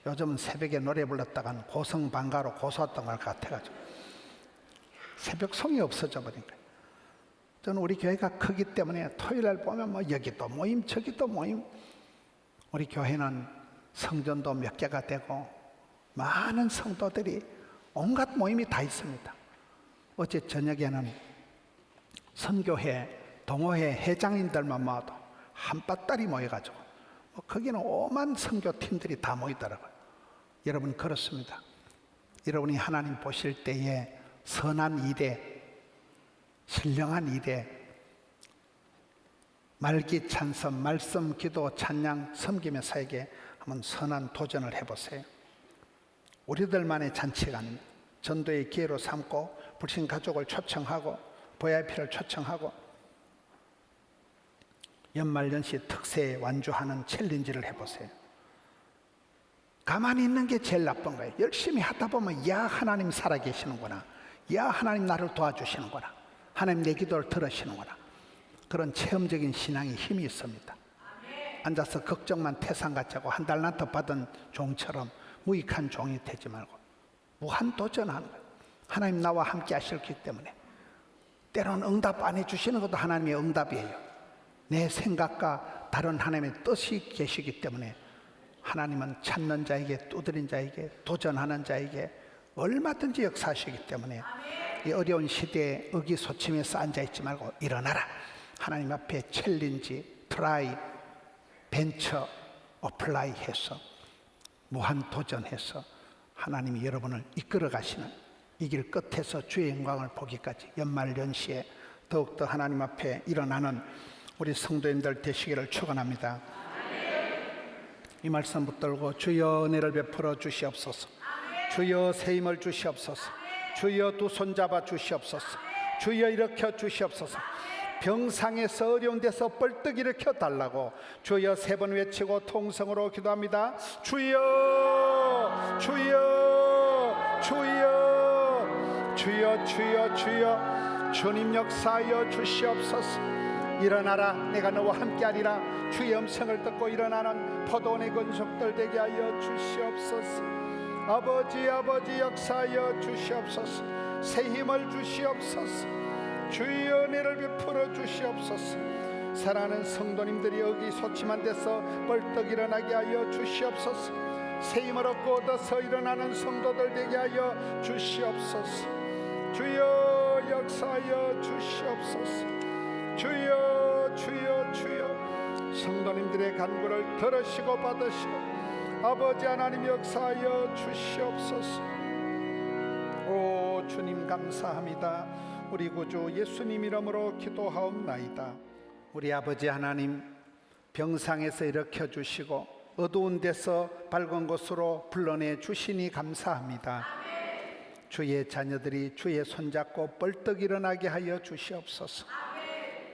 요즘은 새벽에 노래 불렀다간 고성방가로 고소했던 것 같아가지고 새벽송이 없어져 버린 거예요. 저는 우리 교회가 크기 때문에 토요일날 보면 뭐 여기도 모임 저기도 모임. 우리 교회는 성전도 몇 개가 되고 많은 성도들이 온갖 모임이 다 있습니다. 어제 저녁에는 선교회, 동호회 회장님들만 모아도 한바따리 모여가지고 거기는 오만 선교팀들이 다 모이더라고요. 여러분 그렇습니다. 여러분이 하나님 보실 때에 선한 일에 신령한 일에 말기 찬선, 말씀, 기도, 찬양, 섬김의 사에게 한번 선한 도전을 해보세요. 우리들만의 잔치가 아닙니다. 전도의 기회로 삼고 불신 가족을 초청하고 VIP를 초청하고 연말연시 특세 완주하는 챌린지를 해보세요. 가만히 있는 게 제일 나쁜 거예요. 열심히 하다 보면 야 하나님 살아계시는구나, 야 하나님 나를 도와주시는구나, 하나님 내 기도를 들으시는구나. 그런 체험적인 신앙이 힘이 있습니다. 앉아서 걱정만 태산 같이 하고 한 달 난터 받은 종처럼 무익한 종이 되지 말고 무한 도전하는 거예요. 하나님 나와 함께 하셨기 때문에 때로는 응답 안 해주시는 것도 하나님의 응답이에요. 내 생각과 다른 하나님의 뜻이 계시기 때문에 하나님은 찾는 자에게, 두드린 자에게, 도전하는 자에게 얼마든지 역사하시기 때문에 이 어려운 시대에 의기소침해서 앉아있지 말고 일어나라. 하나님 앞에 챌린지, 트라이, 벤처, 어플라이 해서 무한 도전해서 하나님이 여러분을 이끌어 가시는 이 길 끝에서 주의 영광을 보기까지 연말연시에 더욱더 하나님 앞에 일어나는 우리 성도님들 되시기를 축원합니다. 이 말씀 붙들고 주여 은혜를 베풀어 주시옵소서. 주여 새 힘을 주시옵소서. 주여 두 손 잡아 주시옵소서. 주여 일으켜 주시옵소서. 병상에서 어려운 데서 벌떡 일으켜 달라고 주여 세 번 외치고 통성으로 기도합니다. 주여 주여 주여 주여 주여 주여 주님 역사하여 주시옵소서. 일어나라, 내가 너와 함께하리라. 주의 음성을 듣고 일어나는 포도원의 권속들 되게 하여 주시옵소서. 아버지 아버지 역사하여 주시옵소서. 새 힘을 주시옵소서. 주의 은혜를 베풀어 주시옵소서. 사랑하는 성도님들이 의기소침한 데서 벌떡 일어나게 하여 주시옵소서. 새 힘을 얻어서 일어나는 성도들 되게 하여 주시옵소서. 주여 역사하여 주시옵소서. 주여 주여 주여 성도님들의 간구를 들으시고 받으시고 아버지 하나님 역사하여 주시옵소서. 오 주님 감사합니다. 우리 구주 예수님 이름으로 기도하옵나이다. 우리 아버지 하나님, 병상에서 일으켜 주시고 어두운 데서 밝은 곳으로 불러내 주시니 감사합니다. 주의 자녀들이 주의 손잡고 벌떡 일어나게 하여 주시옵소서.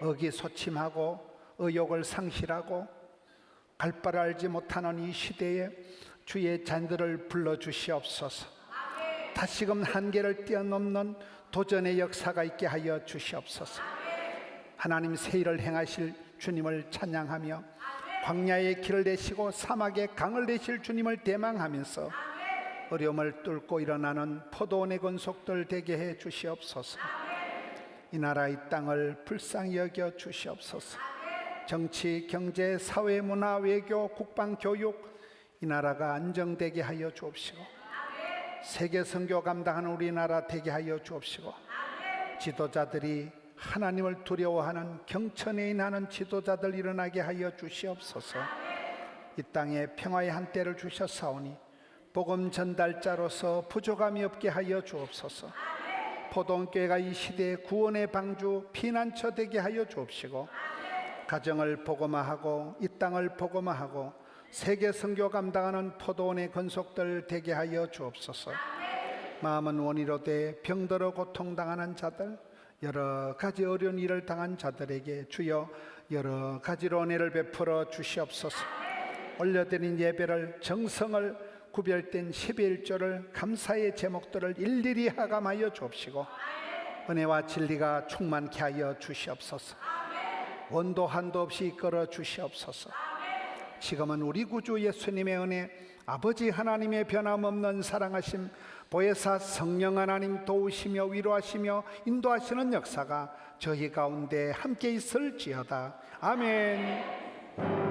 의기소침하고 의욕을 상실하고 갈 바를 알지 못하는 이 시대에 주의 자녀들을 불러주시옵소서. 다시금 한계를 뛰어넘는 도전의 역사가 있게 하여 주시옵소서. 하나님 새 일을 행하실 주님을 찬양하며 광야의 길을 내시고 사막의 강을 내실 주님을 대망하면서 어려움을 뚫고 일어나는 포도원의 권속들 되게 해 주시옵소서. 이 나라 이 땅을 불쌍히 여겨 주시옵소서. 정치, 경제, 사회, 문화, 외교, 국방, 교육 이 나라가 안정되게 하여 주옵시고 세계 선교 감당하는 우리나라 되게 하여 주옵시고 지도자들이 하나님을 두려워하는 경천에 인하는 지도자들 일어나게 하여 주시옵소서. 이 땅에 평화의 한때를 주셨사오니 복음 전달자로서 부족함이 없게 하여 주옵소서. 포도원교회가 이 시대의 구원의 방주, 피난처 되게 하여 주옵시고 가정을 복음화하고 이 땅을 복음화하고 세계 선교 감당하는 포도원의 권속들 되게 하여 주옵소서. 마음은 원이로 돼 병들어 고통당하는 자들, 여러 가지 어려운 일을 당한 자들에게 주여 여러 가지로 은혜를 베풀어 주시옵소서. 올려드린 예배를, 정성을, 구별된 12일조를, 감사의 제목들을 일일이 하감하여 주옵시고 은혜와 진리가 충만케 하여 주시옵소서. 원도 한도 없이 이끌어 주시옵소서. 지금은 우리 구주 예수님의 은혜, 아버지 하나님의 변함없는 사랑하심, 보혜사 성령 하나님 도우시며 위로하시며 인도하시는 역사가 저희 가운데 함께 있을지어다. 아멘.